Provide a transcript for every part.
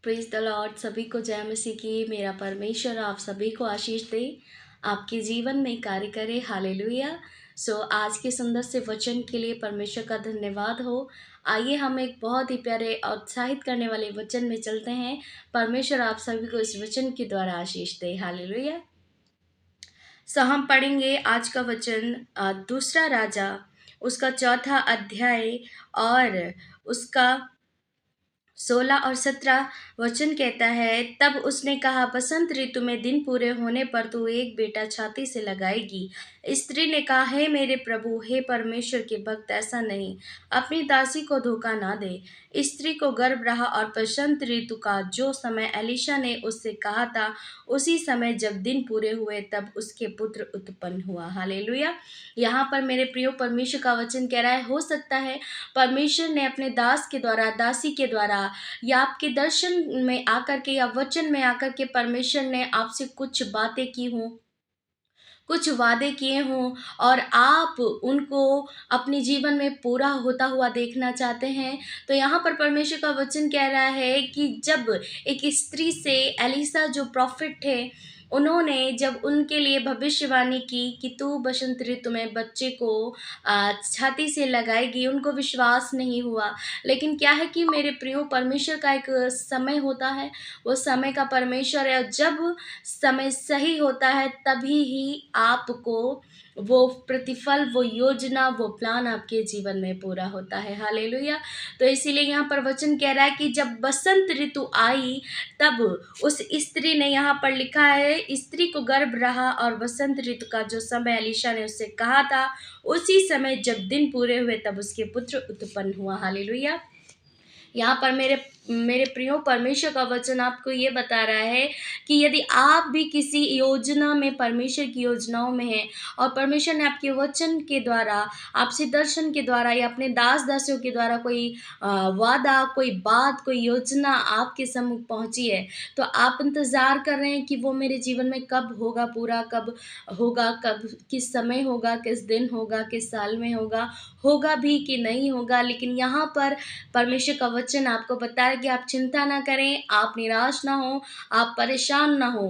Praise the Lord. सभी को जय मसीह की। मेरा परमेश्वर आप सभी को आशीष दे, आपके जीवन में कार्य करे। हालेलुया। आज के सुंदर से वचन के लिए परमेश्वर का धन्यवाद हो। आइए हम एक बहुत ही प्यारे और उत्साहित करने वाले वचन में चलते हैं। परमेश्वर आप सभी को इस वचन के द्वारा आशीष दे। हालेलुया। हम पढ़ेंगे आज का वचन दूसरा राजा उसका चौथा अध्याय और उसका 16 और 17 वचन कहता है, तब उसने कहा, बसंत ऋतु में दिन पूरे होने पर तू एक बेटा छाती से लगाएगी। स्त्री ने कहा, हे मेरे प्रभु, हे परमेश्वर के भक्त, ऐसा नहीं, अपनी दासी को धोखा ना दे। स्त्री को गर्भ रहा और बसंत ऋतु का जो समय एलीशा ने उससे कहा था, उसी समय जब दिन पूरे हुए तब उसके पुत्र उत्पन्न हुआ। हालेलुया। यहाँ पर मेरे प्रियो परमेश्वर का वचन कह रहा है, हो सकता है परमेश्वर ने अपने दास के द्वारा, दासी के द्वारा, या आपके दर्शन में आकर के या वचन में आकर के परमेश्वर ने आपसे कुछ बातें की हों, कुछ वादे किए हों और आप उनको अपने जीवन में पूरा होता हुआ देखना चाहते हैं। तो यहाँ पर परमेश्वर का वचन कह रहा है कि जब एक स्त्री से एलीसा जो प्रॉफिट थे, उन्होंने जब उनके लिए भविष्यवाणी की कि तू बसंत ऋतु में बच्चे को छाती से लगाएगी, उनको विश्वास नहीं हुआ। लेकिन क्या है कि मेरे प्रियो परमेश्वर का एक समय होता है, वो समय का परमेश्वर है, और जब समय सही होता है तभी ही आपको वो प्रतिफल, वो योजना, वो प्लान आपके जीवन में पूरा होता है। हालेलुया। तो इसीलिए यहाँ पर वचन कह रहा है कि जब बसंत ऋतु आई तब उस स्त्री ने, यहाँ पर लिखा है, स्त्री को गर्भ रहा और बसंत ऋतु का जो समय एलीशा ने उससे कहा था, उसी समय जब दिन पूरे हुए तब उसके पुत्र उत्पन्न हुआ। हालेलुया। यहाँ पर मेरे प्रियो परमेश्वर का वचन आपको ये बता रहा है कि यदि आप भी किसी योजना में, परमेश्वर की योजनाओं में हैं, और परमेश्वर ने आपके वचन के द्वारा, आपसे दर्शन के द्वारा या अपने दास दासियों के द्वारा कोई वादा, कोई बात, कोई योजना आपके सम्मुख पहुंची है, तो आप इंतज़ार कर रहे हैं कि वो मेरे जीवन में कब होगा पूरा, कब होगा, कब, किस समय होगा, किस दिन होगा, किस साल में होगा भी कि नहीं होगा। लेकिन यहाँ पर परमेश्वर का वचन आपको बता है कि आप चिंता ना करें, आप निराश ना हो, आप परेशान ना हो।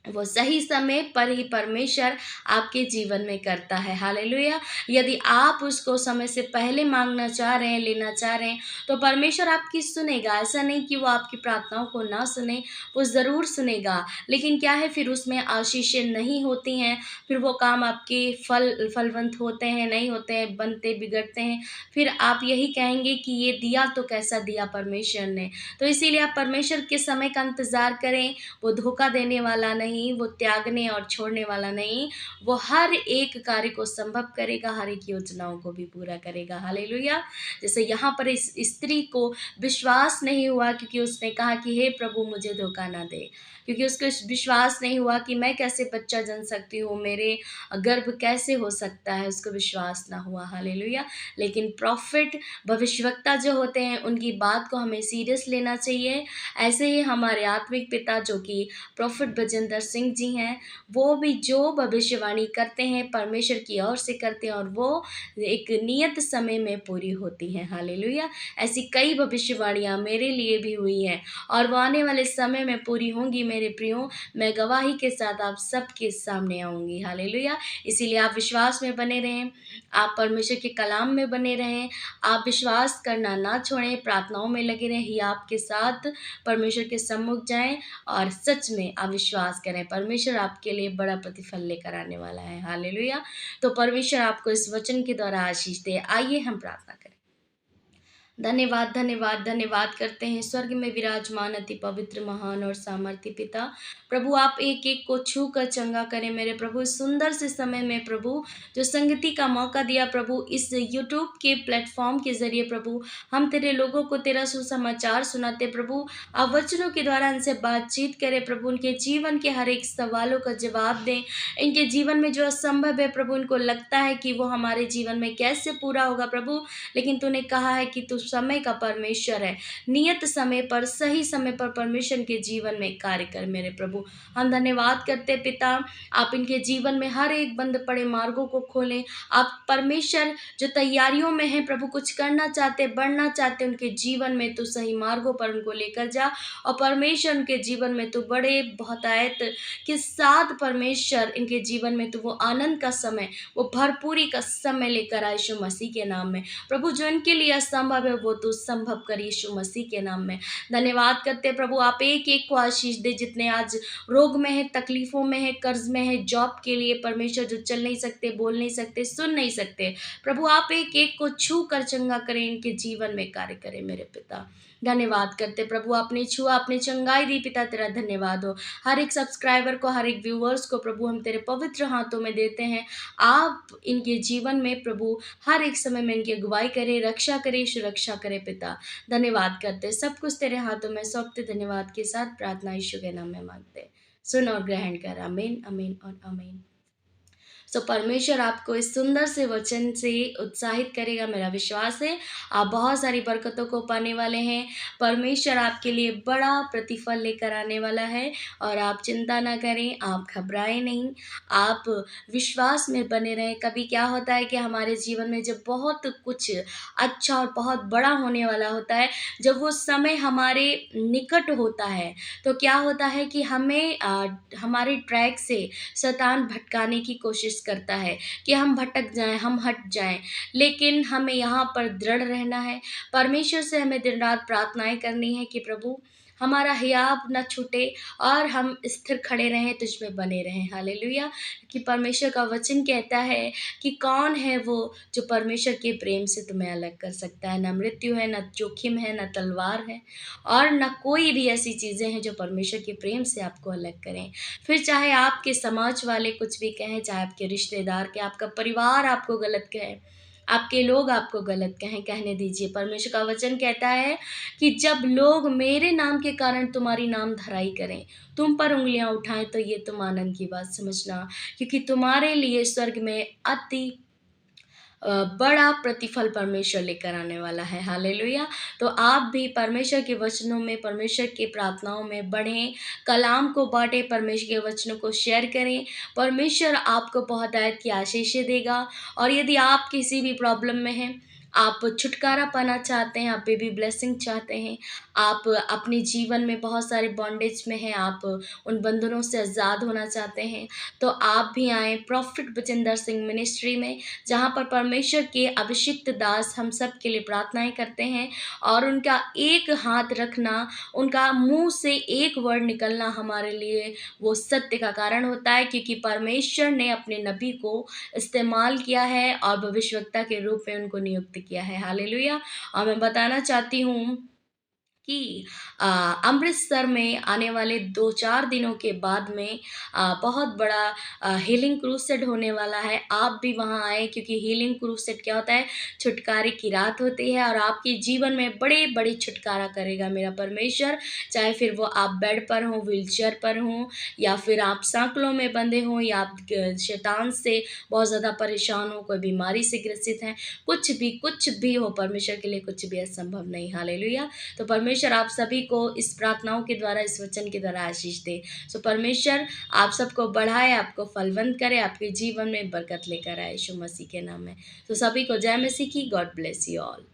वो सही समय पर ही परमेश्वर आपके जीवन में करता है। हालेलुया। यदि आप उसको समय से पहले मांगना चाह रहे हैं, लेना चाह रहे हैं, तो परमेश्वर आपकी सुनेगा। ऐसा नहीं कि वो आपकी प्रार्थनाओं को ना सुने, वो ज़रूर सुनेगा। लेकिन क्या है, फिर उसमें आशीषें नहीं होती हैं, फिर वो काम आपके फलवंत होते हैं, नहीं होते हैं, बनते बिगड़ते हैं। फिर आप यही कहेंगे कि ये दिया तो कैसा दिया परमेश्वर ने। तो इसीलिए आप परमेश्वर के समय का इंतज़ार करें। वो धोखा देने वाला नहीं, वो त्यागने और छोड़ने वाला नहीं, वो हर एक कार्य को संभव करेगा, हर एक योजनाओं को भी पूरा करेगा। हालेलुया। जैसे यहाँ पर इस स्त्री को विश्वास नहीं हुआ, क्योंकि उसने कहा कि हे प्रभु, मुझे धोखा ना दे, क्योंकि उसको विश्वास नहीं हुआ कि मैं कैसे बच्चा जन सकती हूँ, मेरे गर्भ कैसे हो सकता है, उसको विश्वास ना हुआ। हालेलुया। लेकिन प्रॉफिट, भविष्यवक्ता जो होते हैं, उनकी बात को हमें सीरियस लेना चाहिए। ऐसे ही हमारे आत्मिक पिता जो कि प्रॉफिट बजेंद्र सिंह जी हैं, वो भी जो भविष्यवाणी करते हैं परमेश्वर की ओर से करते हैं, और वो एक नियत समय में पूरी होती हैं। हालेलुया। ऐसी कई भविष्यवाणियाँ मेरे लिए भी हुई हैं, और वो आने वाले समय में पूरी होंगी। मेरे प्रियो, मैं गवाही के साथ आप सबके सामने आऊँगी। हालेलुया। इसीलिए आप विश्वास में बने रहें, आप परमेश्वर के कलाम में बने रहें, आप विश्वास करना ना छोड़ें, प्रार्थनाओं में लगे रहें, ही आपके साथ परमेश्वर के सम्मुख जाएँ और सच में आप विश्वास करें, परमेश्वर आपके लिए बड़ा प्रतिफल लेकर आने वाला है। हालेलुया। तो परमेश्वर आपको इस वचन के द्वारा आशीष दे। आइए हम प्रार्थना करें। धन्यवाद, धन्यवाद, धन्यवाद करते हैं स्वर्ग में विराजमान अति पवित्र, महान और सामर्थ्य पिता। प्रभु, आप एक एक को छू कर चंगा करें मेरे प्रभु। इस सुंदर से समय में प्रभु, जो संगति का मौका दिया प्रभु, इस यूट्यूब के प्लेटफॉर्म के जरिए प्रभु, हम तेरे लोगों को तेरा सुसमाचार सुनाते प्रभु। आप वचनों के द्वारा इनसे बातचीत करें प्रभु, उनके जीवन के हर एक सवालों का जवाब दें। इनके जीवन में जो असंभव है प्रभु, इनको लगता है कि वो हमारे जीवन में कैसे पूरा होगा प्रभु, लेकिन तूने कहा है कि तू समय का परमेश्वर है। नियत समय पर, सही समय पर परमेश्वर के जीवन में कार्य कर मेरे प्रभु। हम धन्यवाद करते पिता, आप इनके जीवन में हर एक बंद पड़े मार्गों को खोलें। आप परमेश्वर जो तैयारियों में हैं प्रभु, कुछ करना चाहते, बढ़ना चाहते, उनके जीवन में तू सही मार्गों पर उनको लेकर जा। और परमेश्वर उनके जीवन में तू बड़े बहुतायत के साथ परमेश्वर इनके जीवन में तू वो आनंद का समय, वो भरपूरी का समय लेकर आए यीशु मसीह के नाम में। प्रभु जो इनके लिए असंभव है वो तू संभव कर यीशु मसीह के नाम में। धन्यवाद करते हैं प्रभु, आप एक एक को आशीष दे, जितने आज रोग में है, तकलीफों में है, कर्ज में है, जॉब के लिए परमेश्वर जो चल नहीं सकते, बोल नहीं सकते, सुन नहीं सकते, प्रभु आप एक एक को छू कर चंगा करें, इनके जीवन में कार्य करें मेरे पिता। धन्यवाद करते प्रभु, आपने छुआ, आपने चंगाई दी पिता, तेरा धन्यवाद हो। हर एक सब्सक्राइबर को, हर एक व्यूअर्स को प्रभु हम तेरे पवित्र हाथों में देते हैं। आप इनके जीवन में प्रभु हर एक समय में इनकी अगुवाई करें, रक्षा करें, सुरक्षा करें पिता। धन्यवाद करते, सब कुछ तेरे हाथों में सौंपते, धन्यवाद के साथ प्रार्थना यीशु के नाम में मांगते। सुन और ग्रहण कर, आमीन आमीन और आमीन। सो परमेश्वर आपको इस सुंदर से वचन से उत्साहित करेगा, मेरा विश्वास है। आप बहुत सारी बरकतों को पाने वाले हैं। परमेश्वर आपके लिए बड़ा प्रतिफल लेकर आने वाला है। और आप चिंता ना करें, आप घबराएं नहीं, आप विश्वास में बने रहें। कभी क्या होता है कि हमारे जीवन में जब बहुत कुछ अच्छा और बहुत बड़ा होने वाला होता है, जब वो समय हमारे निकट होता है, तो क्या होता है कि हमें हमारे ट्रैक से शैतान भटकाने की कोशिश करता है कि हम भटक जाएं, हम हट जाएं। लेकिन हमें यहाँ पर दृढ़ रहना है। परमेश्वर से हमें दिन रात प्रार्थनाएं करनी है कि प्रभु हमारा हियाव न छूटे और हम स्थिर खड़े रहें, तुझ में बने रहें। हालेलुया। कि परमेश्वर का वचन कहता है कि कौन है वो जो परमेश्वर के प्रेम से तुम्हें अलग कर सकता है। न मृत्यु है, न जोखिम है, न तलवार है, और न कोई भी ऐसी चीज़ें हैं जो परमेश्वर के प्रेम से आपको अलग करें। फिर चाहे आपके समाज वाले कुछ भी कहें, चाहे आपके रिश्तेदार के, आपका परिवार आपको गलत कहे, आपके लोग आपको गलत कहें, कहने दीजिए। परमेश्वर का वचन कहता है कि जब लोग मेरे नाम के कारण तुम्हारी नाम धराई करें, तुम पर उंगलियां उठाएं, तो ये तुम आनंद की बात समझना, क्योंकि तुम्हारे लिए स्वर्ग में अति बड़ा प्रतिफल परमेश्वर लेकर आने वाला है। हालेलुया। तो आप भी परमेश्वर के वचनों में, परमेश्वर के प्रार्थनाओं में बढ़ें, कलाम को बांटें, परमेश्वर के वचनों को शेयर करें। परमेश्वर आपको बहुत आयत की आशीषें देगा। और यदि आप किसी भी प्रॉब्लम में हैं, आप छुटकारा पाना चाहते हैं, आप बेबी ब्लेसिंग चाहते हैं, आप अपने जीवन में बहुत सारे बॉन्डेज में हैं, आप उन बंधनों से आज़ाद होना चाहते हैं, तो आप भी आएँ प्रॉफिट बचिंदर सिंह मिनिस्ट्री में, जहाँ पर परमेश्वर के अभिषिक्त दास हम सब के लिए प्रार्थनाएं करते हैं। और उनका एक हाथ रखना, उनका मुंह से एक वर्ड निकलना हमारे लिए वो सत्य का कारण होता है, क्योंकि परमेश्वर ने अपने नबी को इस्तेमाल किया है और भविष्यवक्ता के रूप में उनको नियुक्त किया है। हालेलुया। और मैं बताना चाहती हूँ कि अमृतसर में आने वाले 2-4 दिनों के बाद में बहुत बड़ा हीलिंग क्रूसेड होने वाला है। आप भी वहाँ आएँ, क्योंकि हीलिंग क्रूसेड क्या होता है? छुटकारे की रात होती है, और आपके जीवन में बड़े-बड़े छुटकारा करेगा मेरा परमेश्वर। चाहे फिर वो आप बेड पर हों, व्हीलचेयर पर हों, या फिर आप सांकलों में बंधे हों, या आप शैतान से बहुत ज़्यादा परेशान हो, कोई बीमारी से ग्रसित हैं, कुछ भी हो, परमेश्वर के लिए कुछ भी असंभव नहीं। हालेलुया। तो परमेश्वर आप सभी को इस प्रार्थनाओं के द्वारा, इस वचन के द्वारा आशीष दे। सो परमेश्वर आप सबको बढ़ाए, आपको फलवंत करे, आपके जीवन में बरकत लेकर आए यीशु मसीह के नाम में। तो सभी को जय मसीह की। God bless you all.